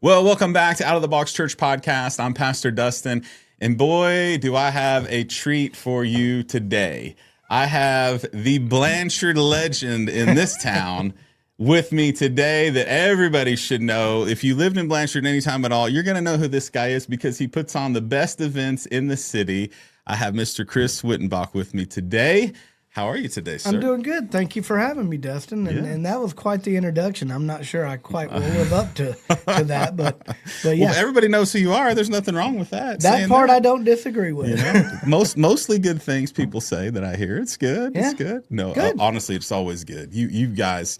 Well, welcome back to Out of the Box Church Podcast. I'm Pastor Dustin, and boy, do I have a treat for you today. I have the Blanchard legend in this town with me today that everybody should know. If you lived in Blanchard anytime at all, you're going to know who this guy is because he puts on the best events in the city. I have Mr. Chris Wittenbach with me today. How are you today, sir? I'm doing good. Thank you for having me, Dustin. And that was quite the introduction. I'm not sure I quite will live up to that, but yeah. Well, everybody knows who you are. There's nothing wrong with that. That part I don't disagree with. You know, mostly good things people say that I hear. It's good. Yeah. It's good. No, good. Honestly, it's always good. You guys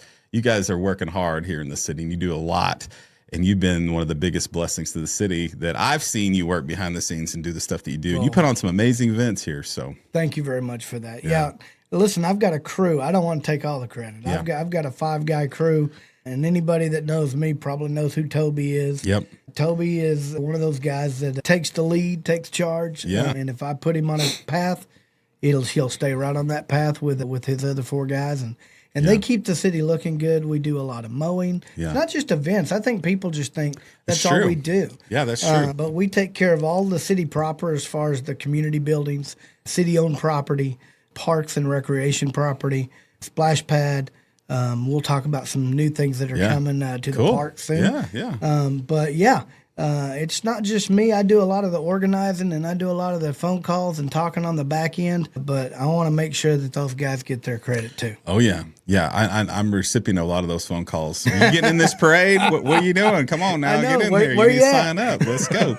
are working hard here in the city, and you do a lot. And you've been one of the biggest blessings to the city that I've seen you work behind the scenes and do the stuff that you do. Well, you put on some amazing events here. So thank you very much for that. Yeah. Listen, I've got a crew. I don't want to take all the credit. Yeah. I've got a 5-guy crew, and anybody that knows me probably knows who Toby is. Yep. Toby is one of those guys that takes the lead, takes charge. Yeah. And if I put him on a path, he'll stay right on that path with his other 4 guys, and they keep the city looking good. We do a lot of mowing. Yeah. It's not just events. I think people just think that's all we do. Yeah, that's true. But we take care of all the city proper as far as the community buildings, city-owned property, parks and recreation property, splash pad. We'll talk about some new things that are coming to the park soon. But it's not just me. I do a lot of the organizing, and I do a lot of the phone calls and talking on the back end. But I want to make sure that those guys get their credit too. Oh yeah. I'm recipient of a lot of those phone calls. Are you getting in this parade? What are you doing? Come on now, get in here. You need to sign up. Let's go.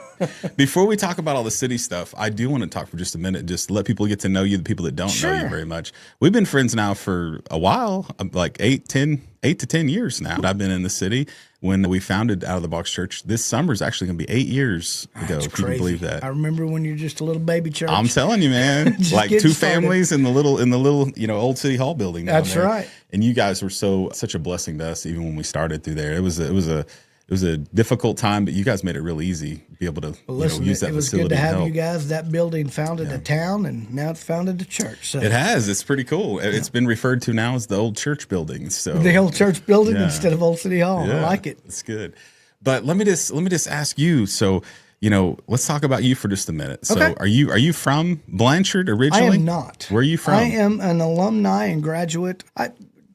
Before we talk about all the city stuff, I do want to talk for just a minute. Just let people get to know you, the people that don't know you very much. We've been friends now for a while, like 8 to 10 years now. I've been in the city. When we founded Out of the Box Church, this summer is actually going to be 8 years ago. That's if crazy. You can believe that. I remember when you're just a little baby church. I'm telling you, man. Like 2 families in the little old City Hall building. That's right. And you guys were such a blessing to us, even when we started through there. It was a difficult time, but you guys made it real easy to be able to use that facility. It was good to have you guys. That building founded a town, and now it's founded a church. So. It has. It's pretty cool. Yeah. It's been referred to now as the old church building. So the old church building instead of Old City Hall. Yeah, I like it. It's good. But let me just ask you. So, let's talk about you for just a minute. So, are you from Blanchard originally? I am not. Where are you from? I am an alumni and graduate.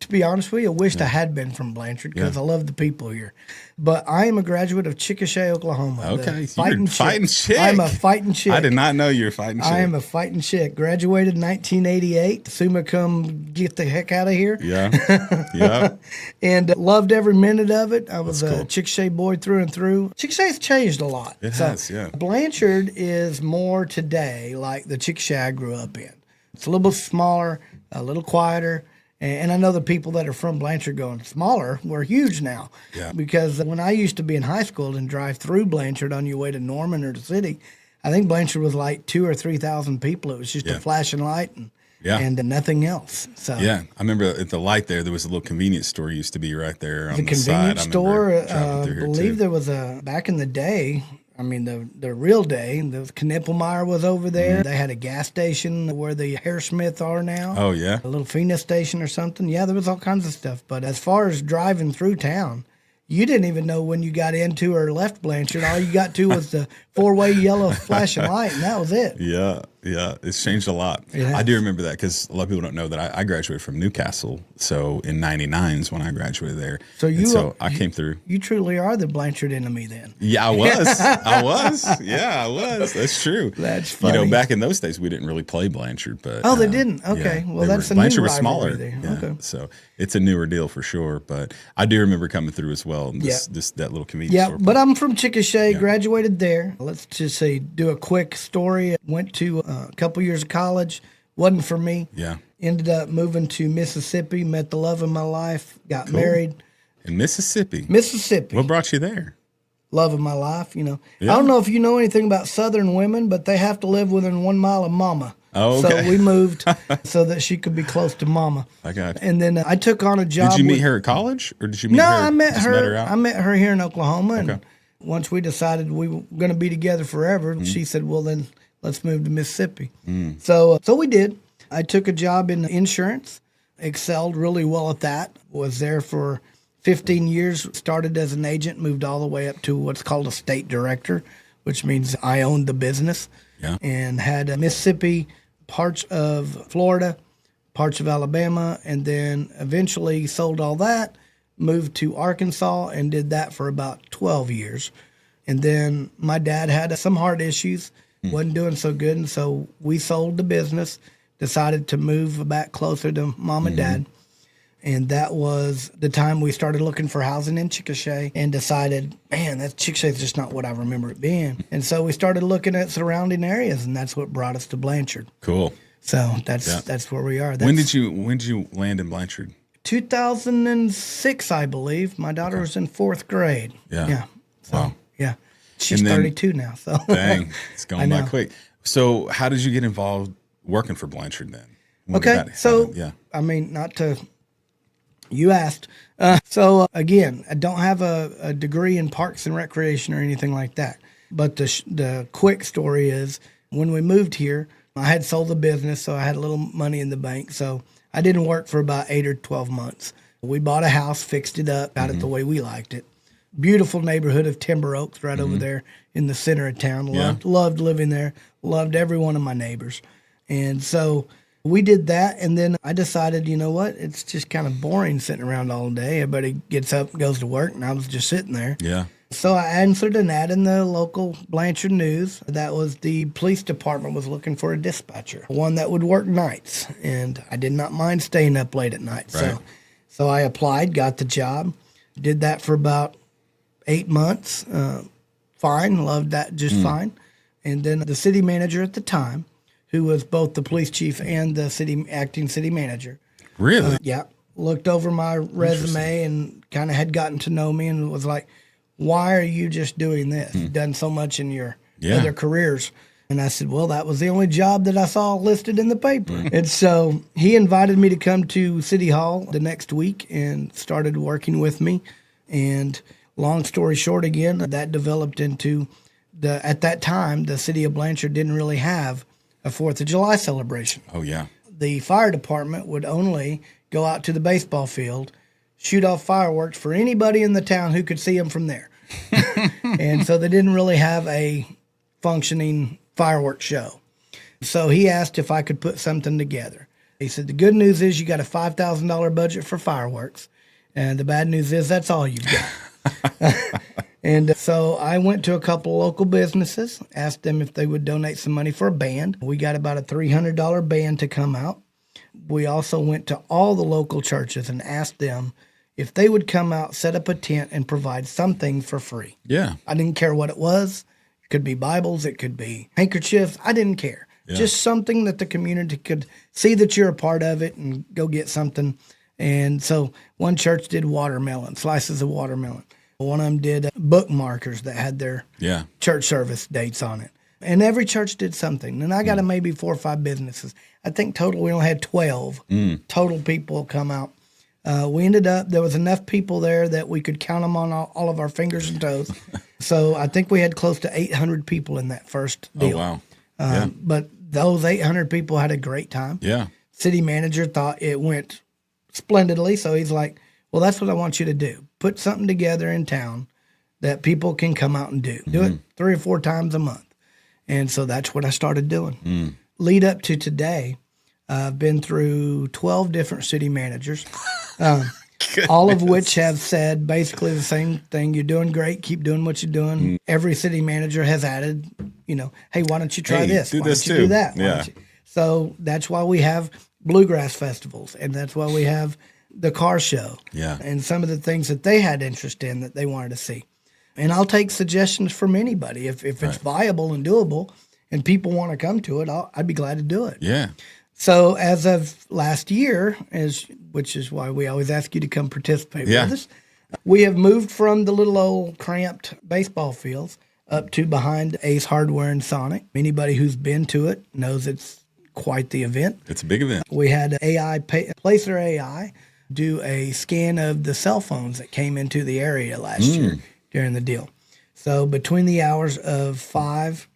To be honest with you, I wished I had been from Blanchard because I love the people here. But I am a graduate of Chickasha, Oklahoma. Okay, fighting chick. I'm a fighting chick. I did not know you were fighting chick. I am a fighting chick. Graduated in 1988. Summa come get the heck out of here. Yeah. And loved every minute of it. I was a Chickasha boy through and through. Chickasha's changed a lot. It has, yeah. Blanchard is more today like the Chickasha I grew up in. It's a little bit smaller, a little quieter. And I know the people that are from Blanchard going smaller, we're huge now. Yeah. Because when I used to be in high school and drive through Blanchard on your way to Norman or the city, I think Blanchard was like 2,000 or 3,000 people. It was just a flashing light and nothing else. So I remember at the light there was a little convenience store used to be right there on the side. Convenience store, I believe there was back in the day. I mean, the real day, the Knippelmeyer was over there. Mm-hmm. They had a gas station where the Hairsmith are now. Oh, yeah. A little Fina station or something. Yeah, there was all kinds of stuff. But as far as driving through town, you didn't even know when you got into or left Blanchard. All you got to was the 4-way yellow flashing light, and that was it. Yeah. It's changed a lot. I do remember that because a lot of people don't know that I graduated from Newcastle. So in '99 is when I graduated there. So I came through. You truly are the Blanchard enemy then. Yeah, I was. Yeah, I was. That's true. That's funny. Back in those days, we didn't really play Blanchard. But they didn't? Okay. Well, that's a Blanchard new was smaller. There. Yeah. Okay. So it's a newer deal for sure. But I do remember coming through as well. That little convenience store. Yeah, but I'm from Chickasha, graduated there. Let's just say, do a quick story. Went to a couple years of college. Wasn't for me. Yeah. Ended up moving to Mississippi, met the love of my life, got married. In Mississippi? Mississippi. What brought you there? Love of my life, Yeah. I don't know if you know anything about Southern women, but they have to live within 1 mile of mama. Oh, okay. So we moved so that she could be close to mama. I got you. And then I took on a job. Did you meet her at college? Or did you meet her? No, I met her. Out? I met her here in Oklahoma. And once we decided we were going to be together forever, she said, well, then let's move to Mississippi. So we did. I took a job in insurance, excelled really well at that, was there for 15 years, started as an agent, moved all the way up to what's called a state director, which means I owned the business. Yeah. And had Mississippi, parts of Florida, parts of Alabama, and then eventually sold all that, moved to Arkansas, and did that for about 12 years. And then my dad had some heart issues, wasn't doing so good, and so we sold the business, decided to move back closer to mom and dad. And that was the time we started looking for housing in Chickasha and decided, man, that Chickasha is just not what I remember it being. And so we started looking at surrounding areas, and that's what brought us to Blanchard. Cool. So that's where we are. When did you land in Blanchard? 2006, I believe. My daughter was in 4th grade. Yeah. So, wow. Yeah. She's 32 now. So dang, it's going by quick. So how did you get involved working for Blanchard then? I mean, not to... You asked. Again, I don't have a degree in parks and recreation or anything like that. But the quick story is when we moved here, I had sold the business, so I had a little money in the bank. So I didn't work for about 8 or 12 months. We bought a house, fixed it up, got it the way we liked it. Beautiful neighborhood of Timber Oaks right over there in the center of town. Loved living there. Loved every one of my neighbors. And so... we did that, and then I decided, you know what, it's just kind of boring sitting around all day. Everybody gets up and goes to work, and I was just sitting there. Yeah. So I answered an ad in the local Blanchard News. That was the police department was looking for a dispatcher, one that would work nights, and I did not mind staying up late at night. Right. So I applied, got the job, did that for about 8 months. Fine, loved that just fine. And then the city manager at the time, who was both the police chief and the acting city manager. Really? Yeah. Looked over my resume and kind of had gotten to know me and was like, why are you just doing this? You've done so much in your other careers. And I said, well, that was the only job that I saw listed in the paper. And so he invited me to come to City Hall the next week and started working with me. And long story short, again, that developed into at that time, the city of Blanchard didn't really have a 4th of July celebration. Oh, yeah. The fire department would only go out to the baseball field, shoot off fireworks for anybody in the town who could see them from there. And so they didn't really have a functioning fireworks show. So he asked if I could put something together. He said, the good news is you got a $5,000 budget for fireworks. And the bad news is that's all you've got. And so I went to a couple local businesses, asked them if they would donate some money for a band. We got about a $300 band to come out. We also went to all the local churches and asked them if they would come out, set up a tent, and provide something for free. Yeah. I didn't care what it was. It could be Bibles. It could be handkerchiefs. I didn't care. Yeah. Just something that the community could see that you're a part of it and go get something. And so one church did watermelon, slices of watermelon. One of them did bookmarkers that had their church service dates on it. And every church did something. And I got maybe 4 or 5 businesses. I think total we only had 12 total people come out. We ended up, there was enough people there that we could count them on all of our fingers and toes. So I think we had close to 800 people in that first deal. Oh, wow. But those 800 people had a great time. Yeah. City manager thought it went splendidly. So he's like, well, that's what I want you to do. Put something together in town that people can come out and do. Do it 3 or 4 times a month. And so that's what I started doing. Lead up to today, I've been through 12 different city managers, all of which have said basically the same thing. You're doing great. Keep doing what you're doing. Every city manager has added, hey, why don't you try this? Do why this don't you too. do that? Yeah. So that's why we have Bluegrass Festivals, and that's why we have the car show. Yeah. And some of the things that they had interest in that they wanted to see. And I'll take suggestions from anybody. If it's viable and doable and people want to come to it, I'd be glad to do it. Yeah. So as of last year, which is why we always ask you to come participate with us, we have moved from the little old cramped baseball fields up to behind Ace Hardware and Sonic. Anybody who's been to it knows it's quite the event. It's a big event. We had Placer AI do a scan of the cell phones that came into the area last year during the deal. So between the hours of 5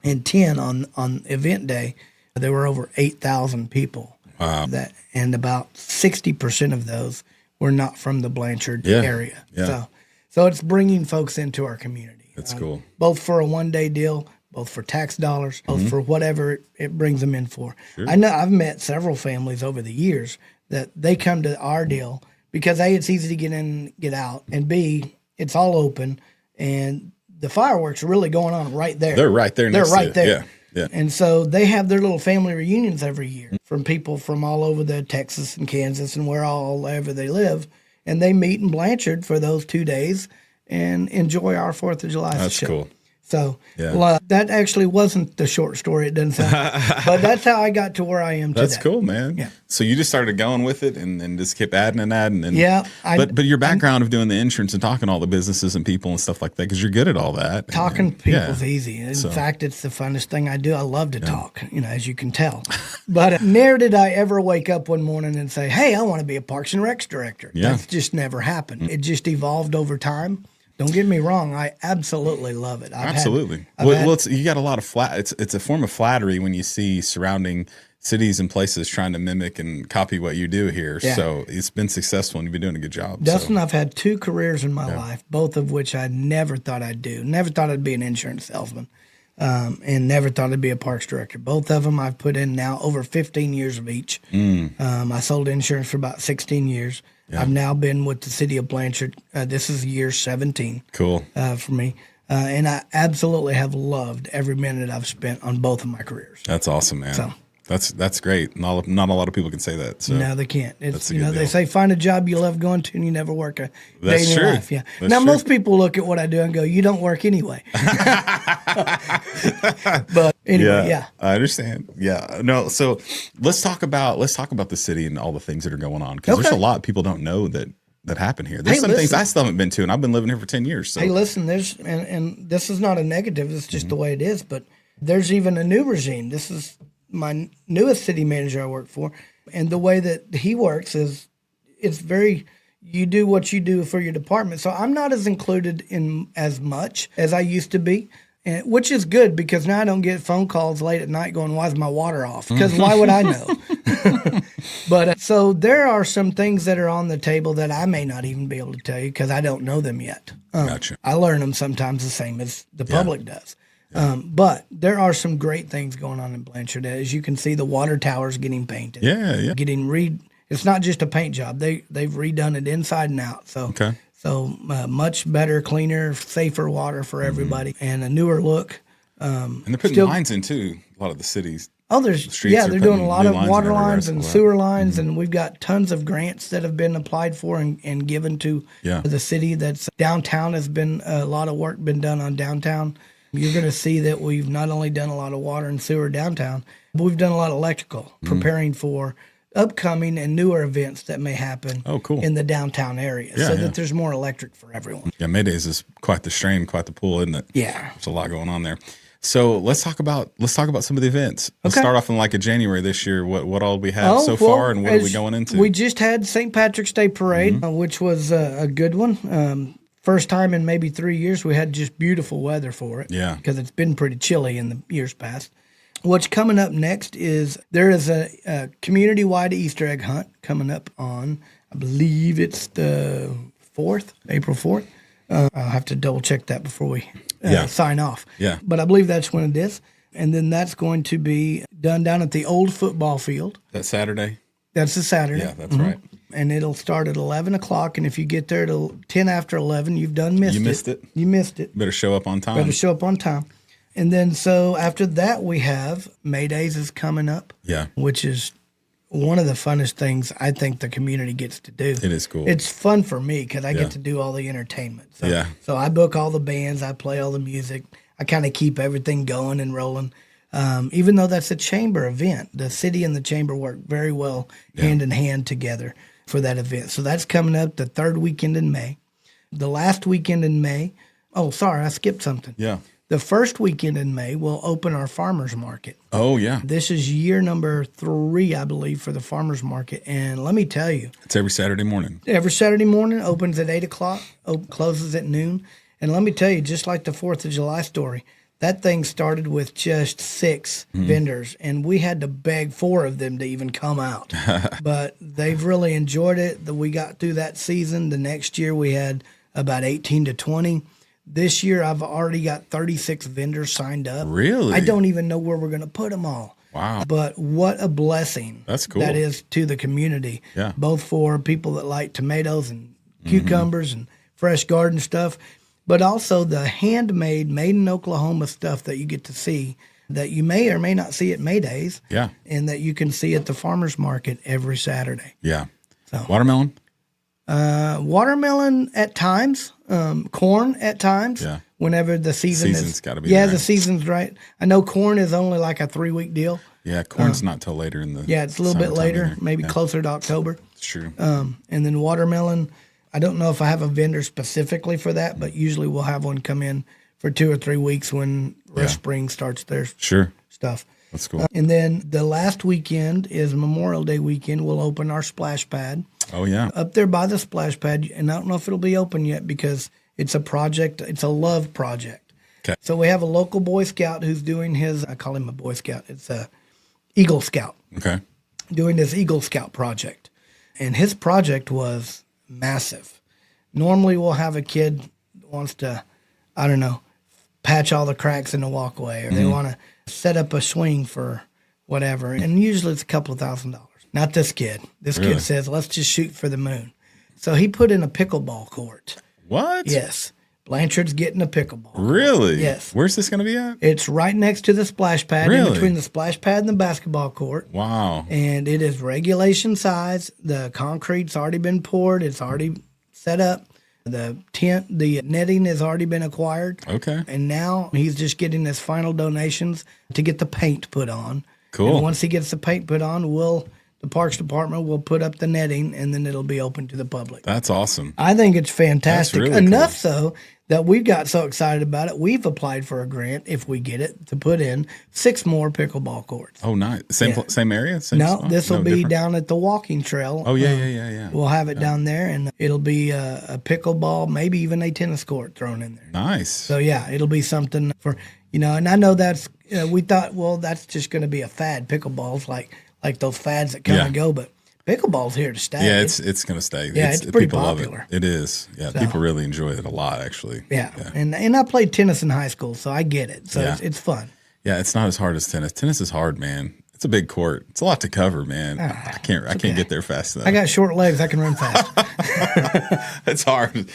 and 10 on event day, there were over 8,000 people. Wow. And about 60% of those were not from the Blanchard Yeah. area. Yeah. So it's bringing folks into our community. That's cool. Both for a one-day deal, both for tax dollars, both for whatever it brings them in for. Sure. I know I've met several families over the years that they come to our deal because A, it's easy to get in and get out, and B, it's all open, and the fireworks are really going on right there. They're right there next to you. there. Yeah. Yeah. And so they have their little family reunions every year from people from all over the Texas and Kansas and all over they live. And they meet in Blanchard for those 2 days and enjoy our 4th of July That's show. cool. So Yeah. that actually wasn't the short story. It doesn't sound, but that's how I got to where I am today. That's cool, man. Yeah. So you just started going with it and then just kept adding and adding. And, Yeah. But your background of doing the insurance and talking to all the businesses and people and stuff like that, because you're good at all that. Talking to people's yeah. easy. In fact, it's the funnest thing I do. I love to talk, as you can tell. But never did I ever wake up one morning and say, hey, I want to be a Parks and Recs director. Yeah. That's just never happened. It just evolved over time. Don't get me wrong. I absolutely love it. Absolutely. You got a lot of it's a form of flattery when you see surrounding cities and places trying to mimic and copy what you do here. Yeah. So it's been successful and you've been doing a good job. Dustin, I've had 2 careers in my life, both of which I never thought I'd do. Never thought I'd be an insurance salesman, and never thought I'd be a parks director. Both of them I've put in now over 15 years of each. I sold insurance for about 16 years. Yeah. I've now been with the city of Blanchard. This is year 17. Cool. For me. And I absolutely have loved every minute I've spent on both of my careers. That's awesome, man. So, that's great. Not a lot of people can say that. So. No, they can't. It's That's a good deal. They say find a job you love going to and you never work a day in your true. life. Yeah. That's Now true. most people look at what I do and go, you don't work anyway. But anyway, yeah. I understand. Yeah. No, so let's talk about the city and all the things that are going on, because there's a lot people don't know that happen here. There's some things I still haven't been to, and I've been living here for 10 years. So. Hey, listen, there's and this is not a negative, it's just the way it is, but there's even a new regime. This is my newest city manager I work for, and the way that he works is it's very you do what you do for your department. So I'm not as included in as much as I used to be, which is good because now I don't get phone calls late at night going, why is my water off? Because why would I know? But so there are some things that are on the table that I may not even be able to tell you because I don't know them yet. Gotcha. I learn them sometimes the same as the public does. But there are some great things going on in Blanchard. As you can see, the water tower's getting painted. Yeah. It's not just a paint job. They've redone it inside and out. So much better, cleaner, safer water for everybody, and a newer look. And they're putting lines in too. A lot of the cities. Oh, they're doing a lot of water lines and sewer lines, and we've got tons of grants that have been applied for and given to the city. That's downtown has been a lot of work been done on downtown. You're going to see that we've not only done a lot of water and sewer downtown, but we've done a lot of electrical, preparing for upcoming and newer events that may happen in the downtown area, that there's more electric for everyone. Yeah, Maydays is quite the strain, quite the pull, isn't it? Yeah. There's a lot going on there. So let's talk about some of the events. Let's start off in like a January this year. What all we have so far, and what are we going into? We just had St. Patrick's Day Parade, which was a good one. First time in maybe 3 years we had just beautiful weather for it. Yeah. Because it's been pretty chilly in the years past. What's coming up next is there is a community-wide Easter egg hunt coming up on, I believe it's the 4th, April 4th. I'll have to double-check that before we sign off. Yeah. But I believe that's when it is. And then that's going to be done down at the old football field. That Saturday? That's the Saturday. Yeah, that's right. And it'll start at 11 o'clock. And if you get there till 10 after 11, you've missed it. You missed it. Better show up on time. And then so after that, we have Maydays is coming up. Yeah. Which is one of the funnest things I think the community gets to do. It is cool. It's fun for me because I get to do all the entertainment. So I book all the bands. I play all the music. I kind of keep everything going and rolling. Even though that's a chamber event, the city and the chamber work very well hand in hand together for that event. So that's coming up the 3rd weekend in May. The last weekend in May, I skipped something. Yeah. The first weekend in May, we'll open our farmers market. Oh, yeah. This is year number 3, I believe, for the farmers market. And let me tell you. It's every Saturday morning. Every Saturday morning, opens at 8 o'clock, closes at noon. And let me tell you, just like the 4th of July story, That thing started with just 6 vendors, and we had to beg 4 of them to even come out. But they've really enjoyed it. We got through that season. The next year we had about 18 to 20. This year I've already got 36 vendors signed up. Really? I don't even know where we're going to put them all. Wow. But what a blessing That's cool. that is to the community. Yeah. Both for people that like tomatoes and cucumbers and fresh garden stuff, but also the handmade, made in Oklahoma stuff that you get to see that you may or may not see at Maydays. Yeah. And that you can see at the farmer's market every Saturday. Yeah. So, watermelon? Watermelon at times, corn at times. Yeah. Whenever the Season's gotta be Yeah, there. the season's right. I know corn is only like a 3-week deal. Yeah, corn's not till later in the Yeah, it's a little bit summertime later, either. maybe closer to October. It's true. And then watermelon, I don't know if I have a vendor specifically for that, but usually we'll have one come in for 2 or 3 weeks when Rush Spring starts their Sure. stuff. That's cool. And then the last weekend is Memorial Day weekend. We'll open our splash pad Oh, yeah. up there by the splash pad. And I don't know if it'll be open yet because it's a project. It's a love project. Okay. So we have a local Boy Scout who's doing his, I call him a Boy Scout. It's a Eagle Scout. Okay. Doing this Eagle Scout project. And his project was massive. Normally we'll have a kid that wants to, I don't know, patch all the cracks in the walkway, or they want to set up a swing for whatever. And usually it's a couple of $1,000. Not this kid. This Really? kid says, let's just shoot for the moon. So he put in a pickleball court. What? Yes. Blanchard's getting a pickleball. Really? Yes. Where's this going to be at? It's right next to the splash pad, in Really? between the splash pad and the basketball court. Wow. And it is regulation size. The concrete's already been poured. It's already set up. The tent, the netting has already been acquired. Okay. And now he's just getting his final donations to get the paint put on. Cool. And once he gets the paint put on, the Parks Department will put up the netting, and then it'll be open to the public. That's awesome. I think it's fantastic. That's really Enough cool. so that we've got so excited about it, we've applied for a grant, if we get it, to put in 6 more pickleball courts. Oh, nice. Same Yeah. Same area? Same No, spot? this will No, be different? down at the walking trail. Oh, yeah. We'll have it down there, and it'll be a pickleball, maybe even a tennis court thrown in there. Nice. So, yeah, it'll be something for, and I know that's, we thought, well, that's just going to be a fad, pickleball's like those fads that come Yeah. and go, but pickleball's here to stay. Yeah, it's going to stay. Yeah, it's pretty people popular. Love it. It is. Yeah, people really enjoy it a lot, actually. Yeah. And I played tennis in high school, so I get it. So Yeah. it's fun. Yeah, it's not as hard as tennis. Tennis is hard, man. It's a big court. It's a lot to cover, man. I can't get there fast enough. I got short legs. I can run fast. It's hard.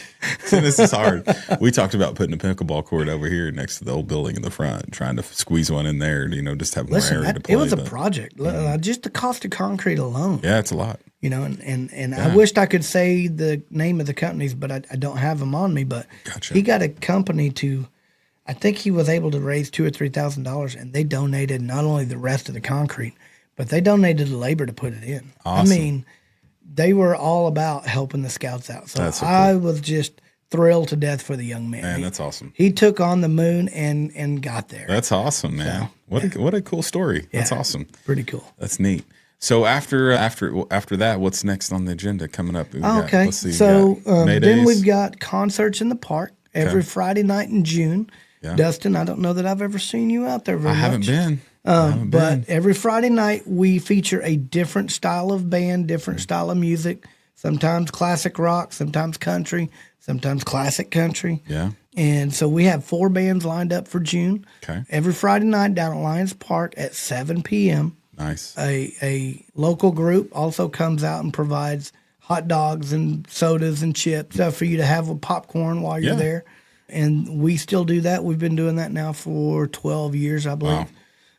Tennis is hard. We talked about putting a pickleball court over here next to the old building in the front, trying to squeeze one in there, just have more Listen, area to play. it was a but- project. Just the cost of concrete alone. Yeah, it's a lot. And I wished I could say the name of the companies, but I don't have them on me. But Gotcha. he got a company to, I think he was able to raise $2,000 or $3,000, and they donated not only the rest of the concrete, but they donated the labor to put it in. Awesome. I mean, they were all about helping the scouts out. So That's so cool. I was just thrilled to death for the young man. Man, that's awesome. He took on the moon and got there. That's awesome, man. What a cool story. That's awesome. Pretty cool. That's neat. So after that, what's next on the agenda coming up? Okay. Let's see, So then Maydays. we've got concerts in the park every Friday night in June. Yeah. Dustin, I don't know that I've ever seen you out there very I much. haven't been. But every Friday night we feature a different style of band, different style of music, sometimes classic rock, sometimes country, sometimes classic country. Yeah. And so we have 4 bands lined up for June. Okay. Every Friday night down at Lions Park at 7 p.m. Nice. A local group also comes out and provides hot dogs and sodas and chips, stuff for you to have with popcorn while you're Yeah. there. And we still do that. We've been doing that now for 12 years, I believe. Wow.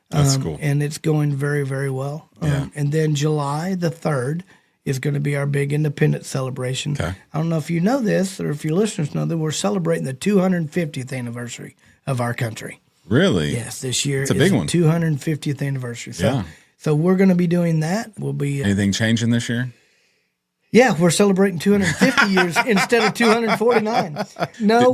That's cool. And it's going very, very well. Yeah. And then July the 3rd is going to be our big independence celebration. Okay. I don't know if you know this or if your listeners know that we're celebrating the 250th anniversary of our country. Really? Yes, this year It's a big is one. 250th anniversary. So, Yeah. so we're going to be doing that. We'll be Anything changing this year? yeah, we're celebrating 250 years instead of 249. No,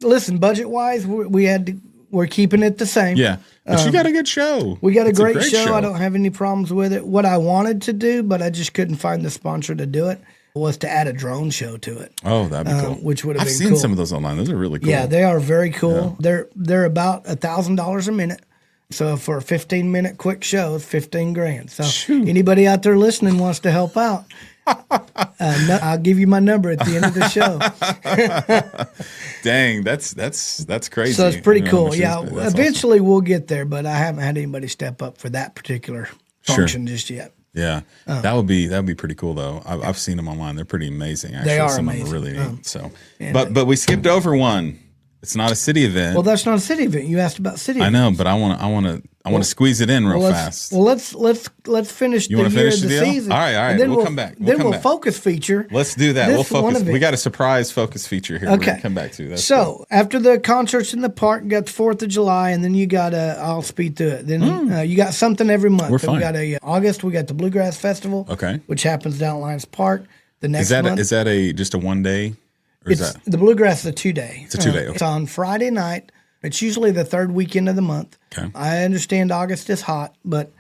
listen, budget wise, we're keeping it the same. Yeah. But you got a good show. We got a It's great show. I don't have any problems with it. What I wanted to do, but I just couldn't find the sponsor to do it. was to add a drone show to it. Oh, that'd be cool. Which would have I've been seen cool. some of those online. Those are really cool. Yeah, they are very cool. Yeah. They're about $1,000 a minute. So for a 15-minute quick show, it's $15,000. So anybody out there listening wants to help out, I'll give you my number at the end of the show. Dang, that's crazy. So it's pretty cool. Yeah, eventually we'll get there, but I haven't had anybody step up for that particular function just yet. Yeah, that'd be pretty cool though. I've seen them online; they're pretty amazing. Actually, they are some amazing. of them are really neat. So, but we skipped over one. It's not a city event. Well, that's not a city event. You asked about city events. I know, but I want to squeeze it in real fast. Well, let's finish the year of the season. All right. And then we'll come back. We'll focus feature. Let's do that. We'll focus. We got a surprise focus feature here. Okay. We're gonna come back to. That's so cool. After the concerts in the park, you got the 4th of July, and then you got I'll speed through it. Then you got something every month. We're fine. We got August. We got the Bluegrass Festival. Okay. Which happens down at Lions Park. The next month is that just a 1 day? The Bluegrass is a 2-day. It's a 2-day. Okay. It's on Friday night. It's usually the 3rd weekend of the month. Okay. I understand August is hot, but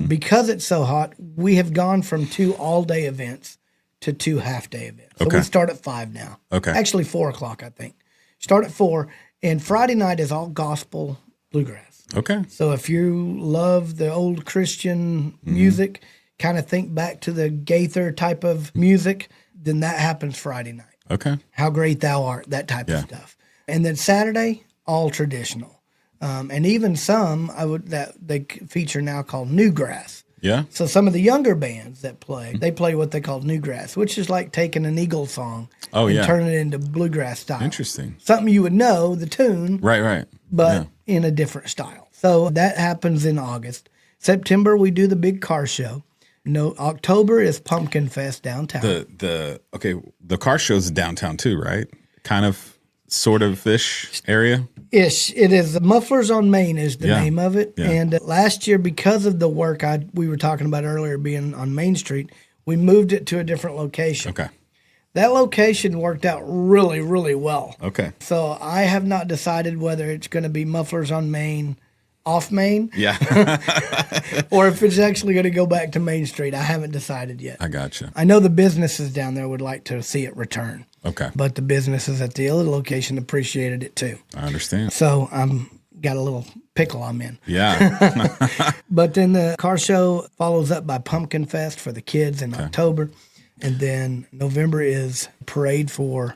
because it's so hot, we have gone from 2 all-day events to 2 half-day events. So we start at 5 now. Okay. Actually, 4 o'clock, I think. Start at 4, and Friday night is all gospel bluegrass. Okay. So if you love the old Christian music, kind of think back to the Gaither type of music, then that happens Friday night. Okay. How Great Thou Art, that type of stuff. And then Saturday, all traditional. And even some that they feature now called newgrass. Yeah. So some of the younger bands that play, they play what they call newgrass, which is like taking an Eagle song and turning it into bluegrass style. Interesting. Something you would know, the tune. Right. But in a different style. So that happens in August. September, we do the big car show. No, October is Pumpkin Fest downtown. The car show's downtown too, right? Kind of, sort of ish area. Ish. It is. Mufflers on Main is the name of it. Yeah. And last year, because of the work we were talking about earlier being on Main Street, we moved it to a different location. Okay. That location worked out really, really well. Okay. So I have not decided whether it's going to be Mufflers on Main, off Main. Yeah. Or if it's actually going to go back to Main Street. I haven't decided yet. I gotcha. I know the businesses down there would like to see it return. Okay. But the businesses at the other location appreciated it too. I understand. So got a little pickle I'm in. Yeah. But then the car show follows up by Pumpkin Fest for the kids in October. And then November is parade for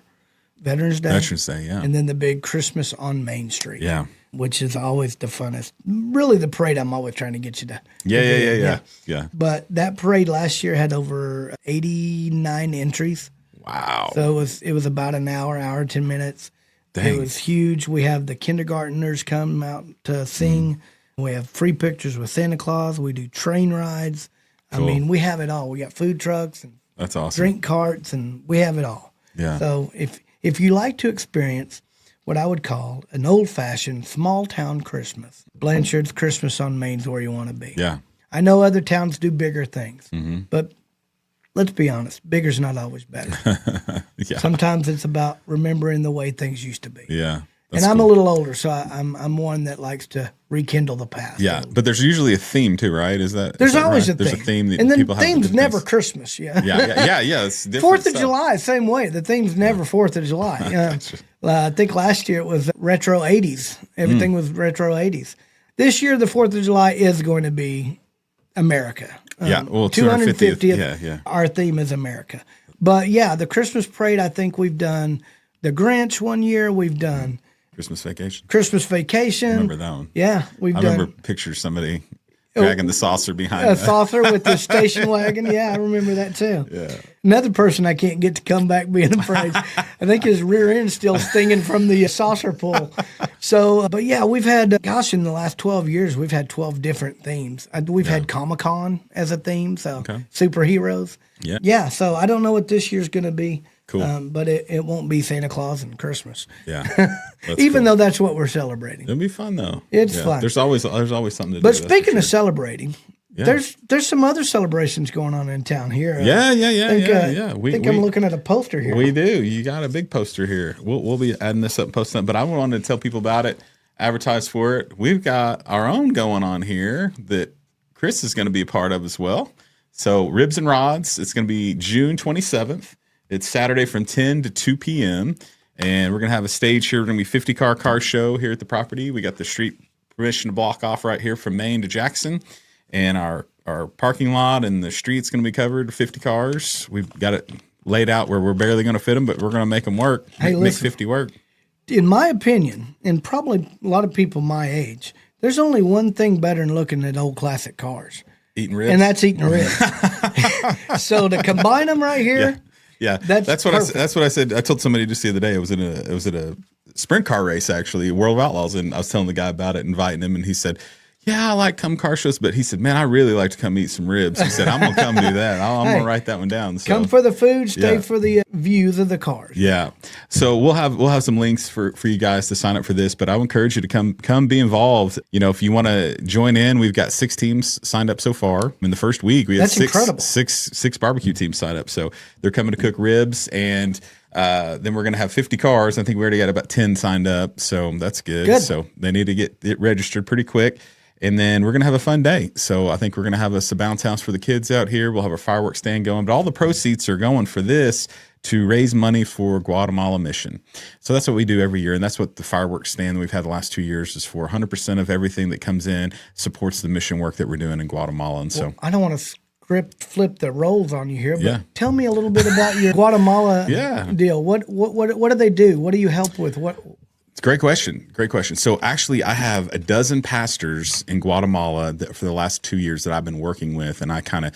Veterans Day. Veterans Day, yeah. And then the big Christmas on Main Street. Yeah. Which is always the funnest. Really the parade I'm always trying to get you to. Yeah. But that parade last year had over 89 entries. Wow. So it was about an hour, 10 minutes. Dang. It was huge. We have the kindergartners come out to sing. We have free pictures with Santa Claus. We do train rides. Cool. I mean, we have it all. We got food trucks and that's awesome. Drink carts, and we have it all. Yeah. So if you like to experience what I would call an old-fashioned small-town Christmas, Blanchard's Christmas on Main's where you want to be. Yeah. I know other towns do bigger things, but let's be honest, bigger's not always better. Yeah. Sometimes it's about remembering the way things used to be. Yeah. And I'm a little older, so I'm one that likes to rekindle the past. Yeah, but there's usually a theme too, right? There's always right? a theme. There's a theme that and then people have. Theme's never Christmas. Yeah. Yeah. It's different. 4th of July, same way. The theme's never 4th of July. I think last year it was retro 80s. Everything was retro 80s. This year, the 4th of July is going to be America. Yeah, well, 250th. Yeah. Our theme is America. But yeah, the Christmas parade, I think we've done the Grinch one year. We've done Christmas Vacation. I remember that one. Yeah, I remember pictures somebody dragging the saucer behind a saucer with the station wagon. Yeah, I remember that too. Yeah. Another person I can't get to come back being praised. I think his rear end's still stinging from the saucer pull. So, but yeah, we've had, in the last 12 years, we've had 12 different themes. We've had Comic-Con as a theme, so superheroes. Yeah. Yeah, so I don't know what this year's going to be. Cool. But it won't be Santa Claus and Christmas. Yeah. Even though that's what we're celebrating. It'll be fun though. It's fun. There's always something to do. But speaking of celebrating, there's some other celebrations going on in town here. Yeah. I think I'm looking at a poster here. We do. You got a big poster here. We'll be adding this up and posting it. But I wanted to tell people about it, advertise for it. We've got our own going on here that Chris is going to be a part of as well. So Ribs and Rods, it's going to be June 27th. It's Saturday from 10 to 2 p.m. And we're going to have a stage here. We're going to be 50-car car show here at the property. We got the street permission to block off right here from Maine to Jackson. And our parking lot and the street's going to be covered, 50 cars. We've got it laid out where we're barely going to fit them, but we're going to make them work, make 50 work. In my opinion, and probably a lot of people my age, there's only one thing better than looking at old classic cars. Eating ribs. And that's eating ribs. So to combine them right here, yeah. That's what I said. I told somebody just the other day. It was at a sprint car race, actually, World of Outlaws, and I was telling the guy about it, inviting him, and he said, "Yeah, I like come car shows," but he said, "Man, I really like to come eat some ribs." He said, "I'm gonna come do that. I'm gonna write that one down." So, come for the food, stay for the views of the cars. Yeah. So we'll have some links for you guys to sign up for this, but I would encourage you to come be involved. You know, if you want to join in, we've got 6 teams signed up so far. In the first week, we had six barbecue teams signed up. So they're coming to cook ribs, and then we're going to have 50 cars. I think we already got about 10 signed up, so that's good. So they need to get it registered pretty quick. And then we're going to have a fun day. So I think we're going to have a bounce house for the kids out here. We'll have a fireworks stand going. But all the proceeds are going for this to raise money for Guatemala mission. So that's what we do every year. And that's what the fireworks stand that we've had the last 2 years is for. 100% of everything that comes in supports the mission work that we're doing in Guatemala. And so I don't want to flip the roles on you here, but tell me a little bit about your Guatemala deal. What do they do? What do you help with? It's a great question. Great question. So actually, I have a dozen pastors in Guatemala for the last 2 years that I've been working with, and I kind of,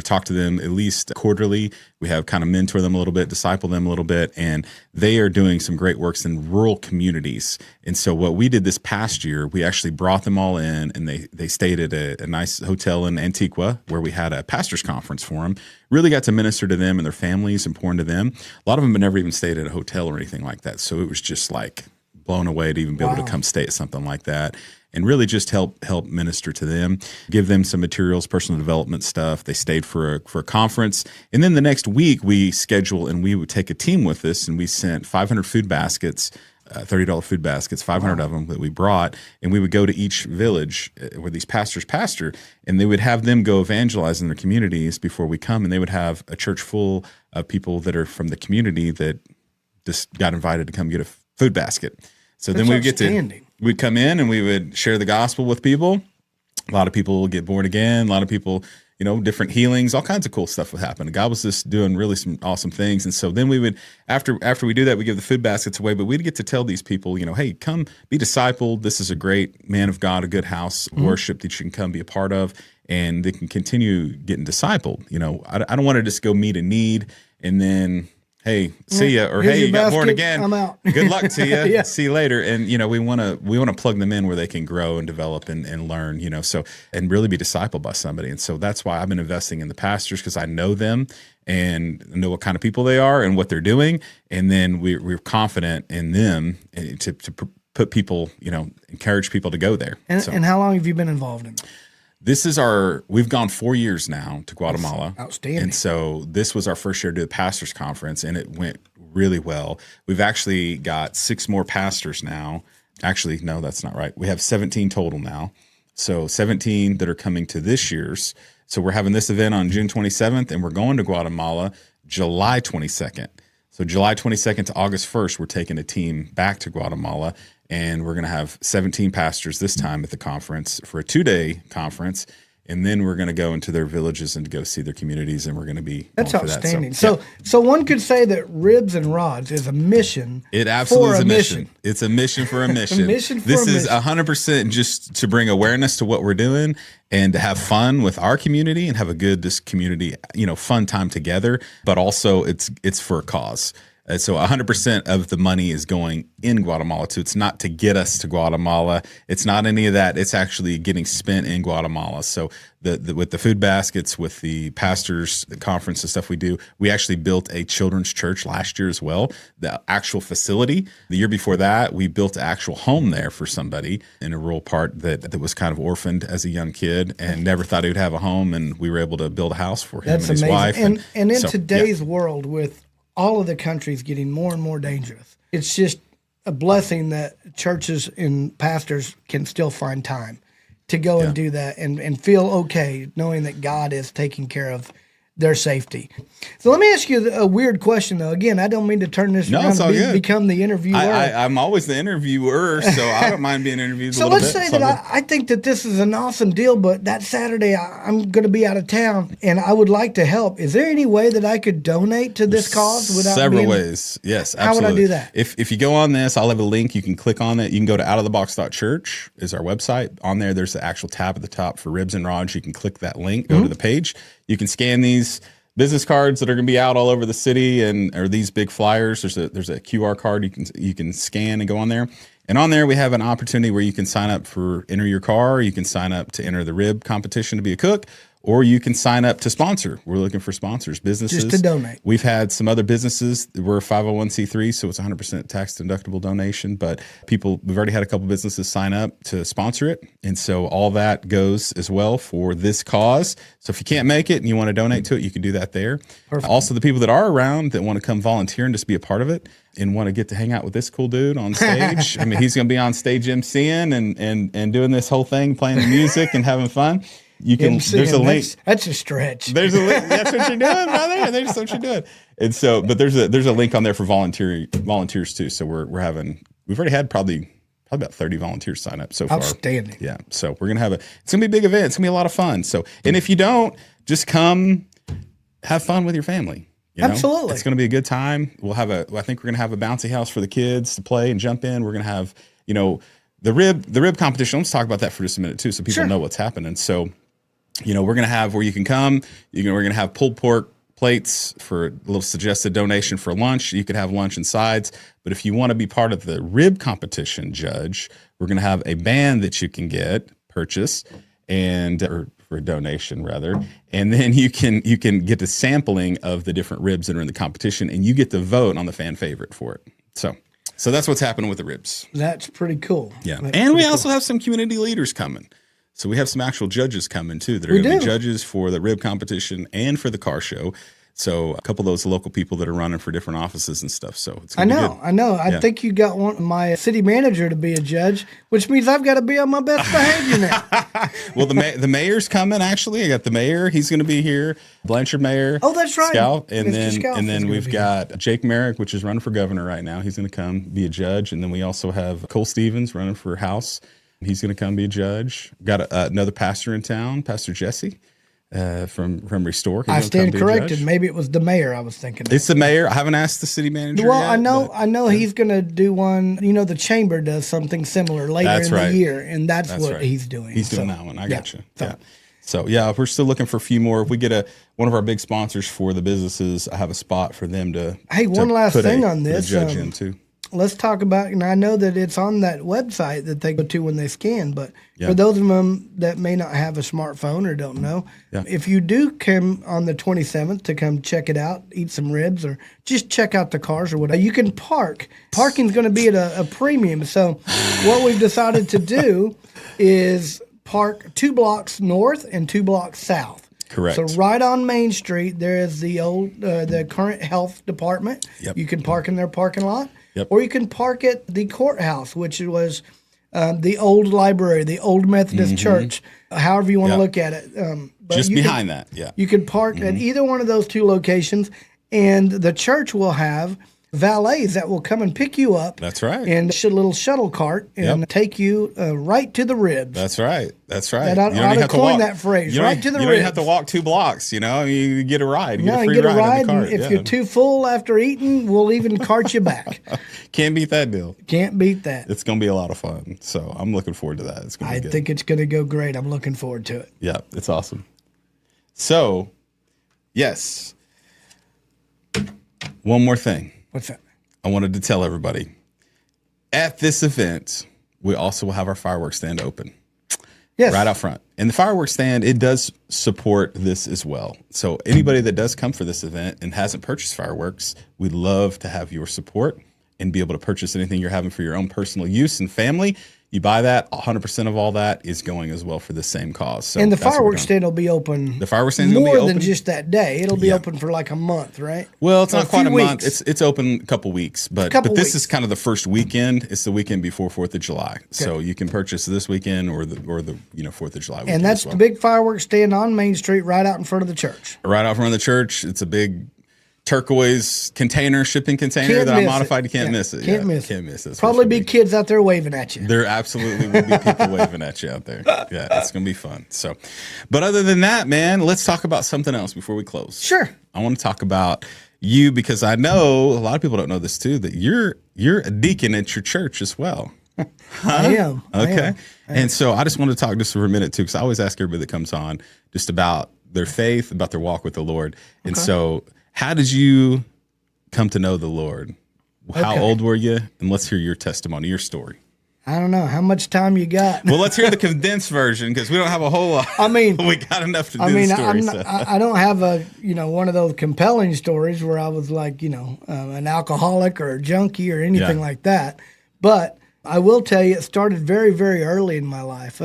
talk to them at least quarterly. We have kind of mentor them a little bit, disciple them a little bit, and they are doing some great works in rural communities. And so what we did this past year, we actually brought them all in, and they stayed at a nice hotel in Antigua where we had a pastors conference for them. Really got to minister to them and their families and pour into them. A lot of them had never even stayed at a hotel or anything like that. So it was just like blown away to even be able to come stay at something like that and really just help minister to them, give them some materials, personal development stuff. They stayed for a conference. And then the next week we schedule and we would take a team with us, and we sent 500 food baskets, $30 food baskets, 500 of them that we brought. And we would go to each village where these pastors pastor, and they would have them go evangelize in their communities before we come. And they would have a church full of people that are from the community that just got invited to come get a food basket. So then we'd come in and we would share the gospel with people. A lot of people would get born again. A lot of people, different healings, all kinds of cool stuff would happen. God was just doing really some awesome things. And so then we would, after we do that, we give the food baskets away, but we'd get to tell these people, hey, come be discipled. This is a great man of God, a good house worship that you can come be a part of, and they can continue getting discipled. I don't want to just go meet a need and then, hey, see ya, or hey, you got born again. I'm out. Good luck to you. See you later. And we want to plug them in where they can grow and develop and learn. And really be discipled by somebody. And so that's why I've been investing in the pastors, because I know them and know what kind of people they are and what they're doing. And then we're confident in them to put people, encourage people to go there. And how long have you been involved in that? We've gone 4 years now to Guatemala. That's outstanding. And so this was our first year to do the pastors conference, and it went really well. We've actually got 6 more pastors now. Actually, no, that's not right. We have 17 total now. So 17 that are coming to this year's. So we're having this event on June 27th, and we're going to Guatemala July 22nd. So July 22nd to August 1st, we're taking a team back to Guatemala. And we're going to have 17 pastors this time at the conference for a 2-day conference. And then we're going to go into their villages and go see their communities, and we're going to be That's outstanding. So one could say that Ribs and Rods is a mission. It absolutely is a mission. It's a mission for a mission. This is 100% just to bring awareness to what we're doing and to have fun with our community and have a good community, fun time together. But also it's for a cause. So 100% of the money is going in Guatemala too. It's not to get us to Guatemala. It's not any of that. It's actually getting spent in Guatemala. So with the food baskets, with the pastors, the conference and stuff we do, we actually built a children's church last year as well. The actual facility. The year before that, we built an actual home there for somebody in a rural part that was kind of orphaned as a young kid and never thought he would have a home. And we were able to build a house for him and his amazing. wife. And in today's world, with all of the countries getting more and more dangerous, it's just a blessing that churches and pastors can still find time to go and do that and feel okay knowing that God is taking care of their safety. So let me ask you a weird question, though. Again, I don't mean to turn this around and become the interviewer. I'm always the interviewer, so I don't mind being interviewed so a little bit. So let's say that I think that this is an awesome deal, but that Saturday I'm going to be out of town, and I would like to help. Is there any way that I could donate to this cause? Without Several ways. Yes, absolutely. How would I do that? If you go on this, I'll have a link. You can click on it. You can go to outofthebox.church is our website. On there, there's the actual tab at the top for ribs and rods. You can click that link, go to the page. You can scan these business cards that are going to be out all over the city, or these big flyers. There's a QR card you can scan and go on there. And on there, we have an opportunity where you can sign up for enter your car. You can sign up to enter the rib competition to be a cook, or you can sign up to sponsor. We're looking for sponsors, businesses. Just to donate. We've had some other businesses. We're a 501c3, so it's 100% tax deductible donation. But we've already had a couple businesses sign up to sponsor it. And so all that goes as well for this cause. So if you can't make it and you want to donate to it, you can do that there. Perfect. Also, the people that are around that want to come volunteer and just be a part of it and want to get to hang out with this cool dude on stage. I mean, he's going to be on stage emceeing and doing this whole thing, playing the music and having fun. You can. There's a link. That's a stretch. There's a link. That's what you're doing, brother. That's what you're doing. And so, but there's a link on there for volunteers too. So we've already had probably about 30 volunteers sign up so far. Outstanding. Yeah. So we're gonna it's gonna be a big event. It's gonna be a lot of fun. So, and if you don't, just come have fun with your family. Absolutely. It's gonna be a good time. I think we're gonna have a bouncy house for the kids to play and jump in. We're gonna have the rib competition. Let's talk about that for just a minute too, so people know what's happening. So. We're going to have where you can come. We're going to have pulled pork plates for a little suggested donation for lunch. You could have lunch and sides. But if you want to be part of the rib competition, Judge, we're going to have a band that you can purchase, or for a donation rather. And then you can get the sampling of the different ribs that are in the competition, and you get to vote on the fan favorite for it. So that's what's happening with the ribs. That's pretty cool. Yeah. And we also have some community leaders coming. So we have some actual judges coming too that are going to be judges for the rib competition and for the car show. So a couple of those local people that are running for different offices and stuff. So it's going to be good. I know. I think you got my city manager to be a judge, which means I've got to be on my best behavior now. Well, the mayor's coming. Actually, I got the mayor. He's going to be here. Blanchard mayor. Oh, that's right. Scout, and then we've got Jake Merrick, which is running for governor right now. He's going to come be a judge, and then we also have Cole Stevens running for House. He's going to come be a judge. Got another pastor in town, Pastor Jesse from Restore. I stand corrected. Maybe it was the mayor I was thinking of. It's the mayor. I haven't asked the city manager Well, yet, I know he's going to do one. The chamber does something similar later in the year, and that's what he's doing. He's doing that one. I got you. Yeah. So, we're still looking for a few more. If we get one of our big sponsors for the businesses, I have a spot for them to one last thing on this. Judge in too. Let's talk about, and I know that it's on that website that they go to when they scan, but for those of them that may not have a smartphone or don't know, if you do come on the 27th to come check it out, eat some ribs, or just check out the cars or whatever, you can park. Parking's going to be at a premium. So what we've decided to do is park 2 blocks north and 2 blocks south. Correct. So right on Main Street, there is the current health department. Yep. You can park in their parking lot. Yep. Or you can park at the courthouse, which was the old library, the old Methodist church, however you want to look at it. But just behind that, You can park at either one of those 2 locations, and the church will have valets that will come and pick you up. That's right. And a little shuttle cart and take you right to the ribs. That's right. That's right. And I would coin that phrase, right to the ribs. You don't have to walk 2 blocks, you get a ride. You get a free ride in the cart. If you're too full after eating, we'll even cart you back. Can't beat that deal. Can't beat that. It's going to be a lot of fun. So I'm looking forward to that. It's going to be good. I think it's going to go great. I'm looking forward to it. Yeah, it's awesome. So, yes. One more thing. What's that? I wanted to tell everybody, at this event, we also will have our fireworks stand open. Yes. Right out front. And the fireworks stand, it does support this as well. So anybody that does come for this event and hasn't purchased fireworks, we'd love to have your support and be able to purchase anything you're having for your own personal use and family. You buy that, 100% of all that is going as well for the same cause. So and the fireworks stand will be open. The fireworks stand will be more open than just that day. It'll be open for like a month, right? Well, it's So not quite a few month. weeks. It's open a couple weeks, but this is kind of the first weekend. It's the weekend before 4th of July, so you can purchase this weekend or the 4th of July weekend. And that's the big fireworks stand on Main Street, right out in front of the church. Right out front of the church. It's a big turquoise shipping container that I modified. You can't miss it. Can't miss it. Probably be kids out there waving at you. There absolutely will be people waving at you out there. Yeah, it's going to be fun. So, but other than that, man, let's talk about something else before we close. Sure. I want to talk about you because I know a lot of people don't know this too, that you're a deacon at your church as well. Huh? I am. Okay. And so I just want to talk just for a minute too, because I always ask everybody that comes on just about their faith, about their walk with the Lord. And so how did you come to know the Lord? How old were you? And let's hear your testimony, your story. I don't know. How much time you got? Well, let's hear the condensed version because we don't have a whole lot. I mean, we got enough to do the story. I don't have one of those compelling stories where I was like, an alcoholic or a junkie or anything like that. But I will tell you, it started very, very early in my life.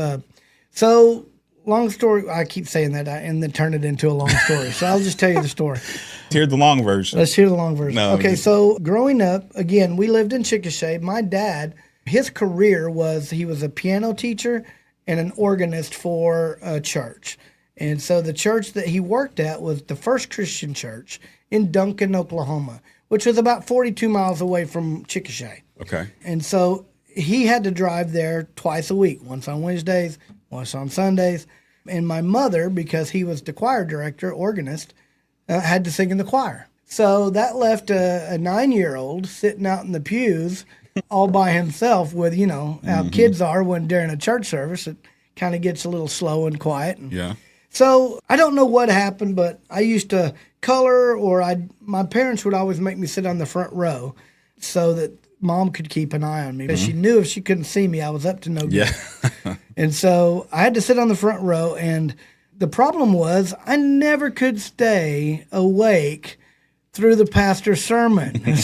So long story, I keep saying that and then turn it into a long story. So I'll just tell you the story. Let's hear the long version. Let's hear the long version. No, okay, so growing up, again, we lived in Chickasha. My dad, his career was he was a piano teacher and an organist for a church. And so the church that he worked at was the First Christian Church in Duncan, Oklahoma, which was about 42 miles away from Chickasha. Okay. And so he had to drive there twice a week, once on Wednesdays, once on Sundays. And my mother, because he was the choir director, organist, had to sing in the choir. So that left a 9-year-old sitting out in the pews all by himself with, how kids are when during a church service. It kind of gets a little slow and quiet. And so I don't know what happened, but I used to color my parents would always make me sit on the front row so that Mom could keep an eye on me. Because she knew if she couldn't see me, I was up to no good. Yeah. And so I had to sit on the front row, and the problem was I never could stay awake through the pastor's sermon.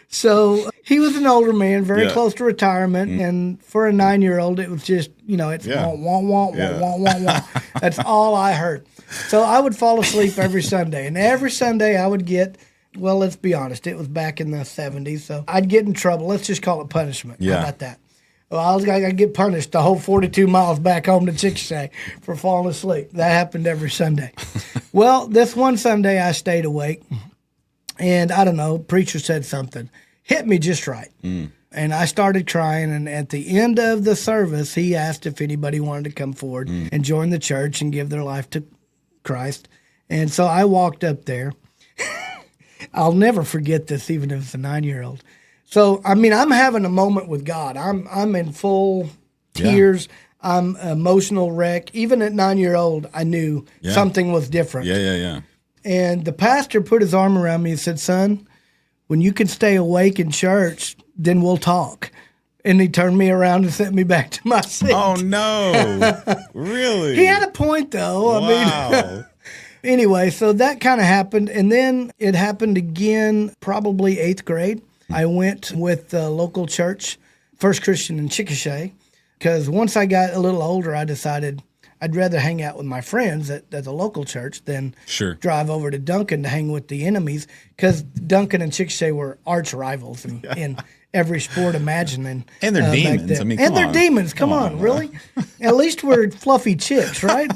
So he was an older man, very close to retirement, and for a 9-year-old, it was just, it's wah, wah, wah, wah, wah, wah, wah. That's all I heard. So I would fall asleep every Sunday, and every Sunday I would get, well, let's be honest, it was back in the 70s, so I'd get in trouble. Let's just call it punishment. How about that? Well, I got to get punished the whole 42 miles back home to Chickasha for falling asleep. That happened every Sunday. Well, this one Sunday I stayed awake, and I don't know, preacher said something. Hit me just right. And I started crying, and at the end of the service, he asked if anybody wanted to come forward and join the church and give their life to Christ. And so I walked up there. I'll never forget this, even if it's a 9-year-old. So, I'm having a moment with God. I'm in full tears. I'm emotional wreck. Even at 9-year-old, I knew something was different. Yeah. And the pastor put his arm around me and said, "Son, when you can stay awake in church, then we'll talk." And he turned me around and sent me back to my seat. Oh, no. Really? He had a point, though. Wow. Anyway, so that kind of happened. And then it happened again, probably 8th grade. I went with the local church, First Christian in Chickasha, because once I got a little older, I decided I'd rather hang out with my friends at the local church than drive over to Duncan to hang with the enemies, because Duncan and Chickasha were arch rivals in every sport imagining. And they're demons. They're demons. Come on, really? At least we're fluffy chicks, right?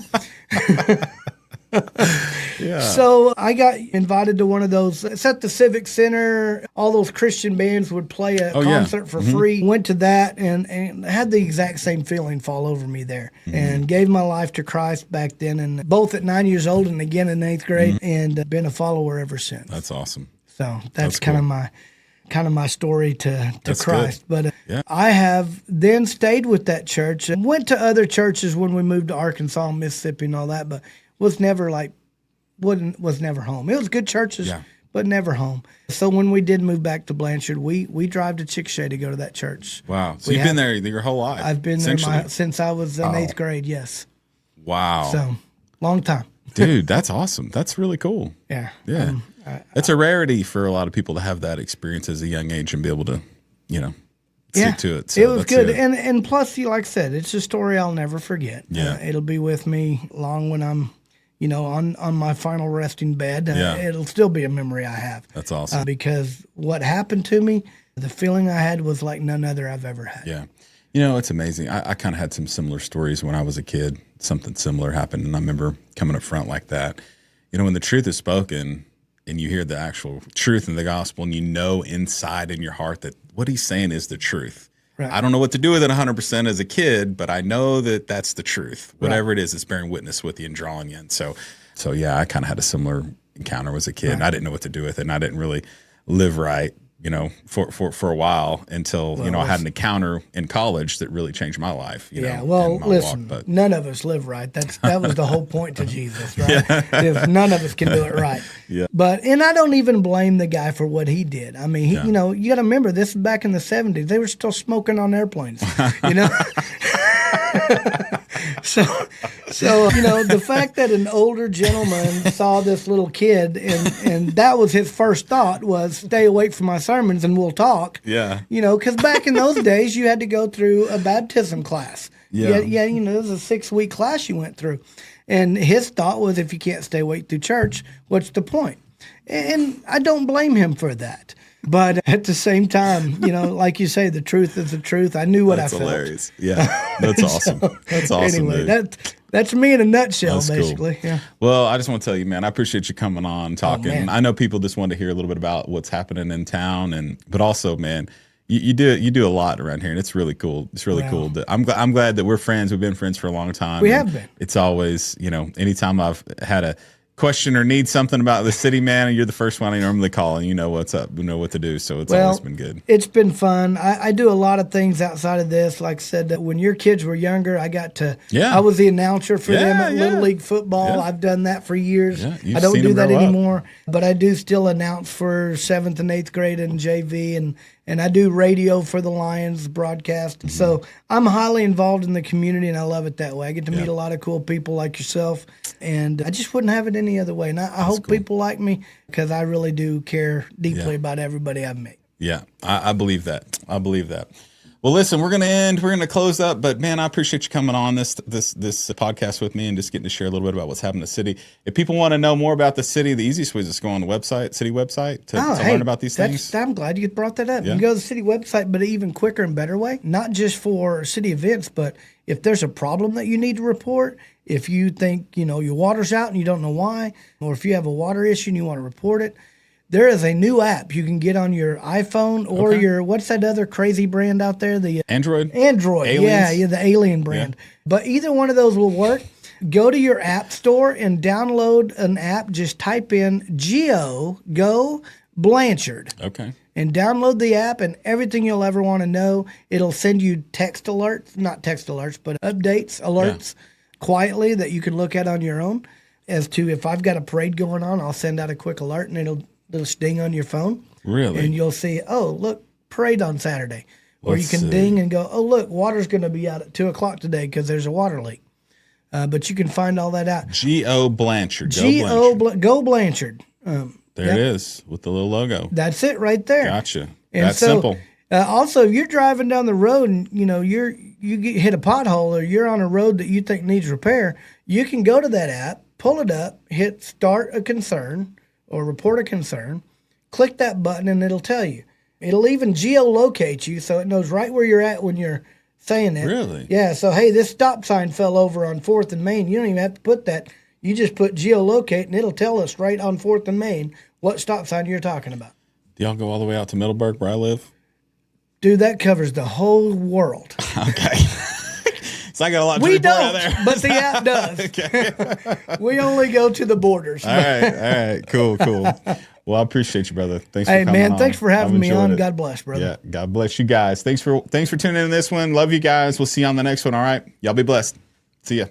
So I got invited to one of those. It's at the Civic Center. All those Christian bands would play a concert for free. Went to that and had the exact same feeling fall over me there. And gave my life to Christ back then, and both at 9 years old and again in 8th grade, and been a follower ever since. That's awesome. So that's kind of my story to Christ. Good. But I have then stayed with that church and went to other churches when we moved to Arkansas, Mississippi, and all that, but was never home. It was good churches, but never home. So when we did move back to Blanchard, we drive to Chickasha to go to that church. Wow. So you've been there your whole life. I've been there since I was in 8th grade, yes. Wow. So long time. Dude, that's awesome. That's really cool. Yeah. It's a rarity for a lot of people to have that experience as a young age and be able to, stick to it. So it was good. And plus, like I said, it's a story I'll never forget. Yeah. It'll be with me long when I'm, on my final resting bed. Yeah. It'll still be a memory I have. That's awesome. Because what happened to me, the feeling I had was like none other I've ever had. Yeah. It's amazing. I kind of had some similar stories when I was a kid. Something similar happened, and I remember coming up front like that. When the truth is spoken and you hear the actual truth in the gospel, and inside in your heart that what he's saying is the truth. Right. I don't know what to do with it 100% as a kid, but I know that that's the truth. Whatever it is, it's bearing witness with you and drawing you in. So yeah, I kind of had a similar encounter as a kid. Right. And I didn't know what to do with it, and I didn't really live right. For a while until, I had an encounter in college that really changed my life. Listen, none of us live right. That was the whole point to Jesus, right? If none of us can do it right. Yeah. And I don't even blame the guy for what he did. I mean, you got to remember, this is back in the 70s. They were still smoking on airplanes, So, the fact that an older gentleman saw this little kid and that was his first thought was stay awake from my sermons and we'll talk. Yeah. Because back in those days, you had to go through a baptism class. Yeah. It was a 6-week class you went through. And his thought was, if you can't stay awake through church, what's the point? And I don't blame him for that. But at the same time, like you say, the truth is the truth. I knew what I felt. That's hilarious. Yeah, that's awesome. That's awesome. Anyway, that's me in a nutshell, basically. Cool. Yeah. Well, I just want to tell you, man, I appreciate you coming on, talking. I know people just want to hear a little bit about what's happening in town, but also, man, you do a lot around here, and it's really cool. It's really cool. I'm glad that we're friends. We've been friends for a long time. We have been. It's always, anytime I've had a question or need something about the city, man, and you're the first one I normally call, and you know what's up, you know what to do. So it's always been good. It's been fun. I do a lot of things outside of this. Like I said, that when your kids were younger, I was the announcer for them at Little League football. Yeah. I've done that for years. Yeah, I don't do that anymore, but I do still announce for 7th and 8th grade and JV, and I do radio for the Lions broadcast. Mm-hmm. So I'm highly involved in the community, and I love it that way. I get to meet a lot of cool people like yourself, and I just wouldn't have it any other way. And I hope people like me, because I really do care deeply about everybody I've met. Yeah, I believe that. Well, listen, we're going to close up, but man, I appreciate you coming on this podcast with me and just getting to share a little bit about what's happening in the city. If people want to know more about the city, the easiest way is just go on the city website to learn about these things. I'm glad you brought that up. Yeah. You can go to the city website, but an even quicker and better way, not just for city events, but if there's a problem that you need to report, if you think, your water's out and you don't know why, or if you have a water issue and you want to report it, there is a new app you can get on your iPhone or your, what's that other crazy brand out there? The Android. Aliens? Yeah, the Alien brand. Yeah. But either one of those will work. Go to your app store and download an app. Just type in Go Blanchard. Okay. And download the app, and everything you'll ever want to know. It'll send you not text alerts, but alerts quietly that you can look at on your own. As to if I've got a parade going on, I'll send out a quick alert, and it'll sting on your phone. Really? And you'll see, oh, look, parade on Saturday. Or you can ding and go, oh, look, water's going to be out at 2 o'clock today because there's a water leak. But you can find all that out. Go Blanchard. Go Blanchard. There it is with the little logo. That's it right there. Gotcha. And that's simple. Also, if you're driving down the road and you hit a pothole or you're on a road that you think needs repair, you can go to that app, pull it up, hit start a concern or report a concern, click that button, and it'll tell you. It'll even geolocate you so it knows right where you're at when you're saying it. Really? Yeah, so, hey, this stop sign fell over on 4th and Main. You don't even have to put that. You just put geolocate, and it'll tell us right on 4th and Main what stop sign you're talking about. Do y'all go all the way out to Middleburg where I live? Dude, that covers the whole world. Okay. So I got a lot to report out there. But the app does. Okay. We only go to the borders. All right. Cool. Well, I appreciate you, brother. Thanks for coming on. Hey, man, thanks for having me on. God bless, brother. Yeah, God bless you guys. Thanks for tuning in to this one. Love you guys. We'll see you on the next one, all right? Y'all be blessed. See ya.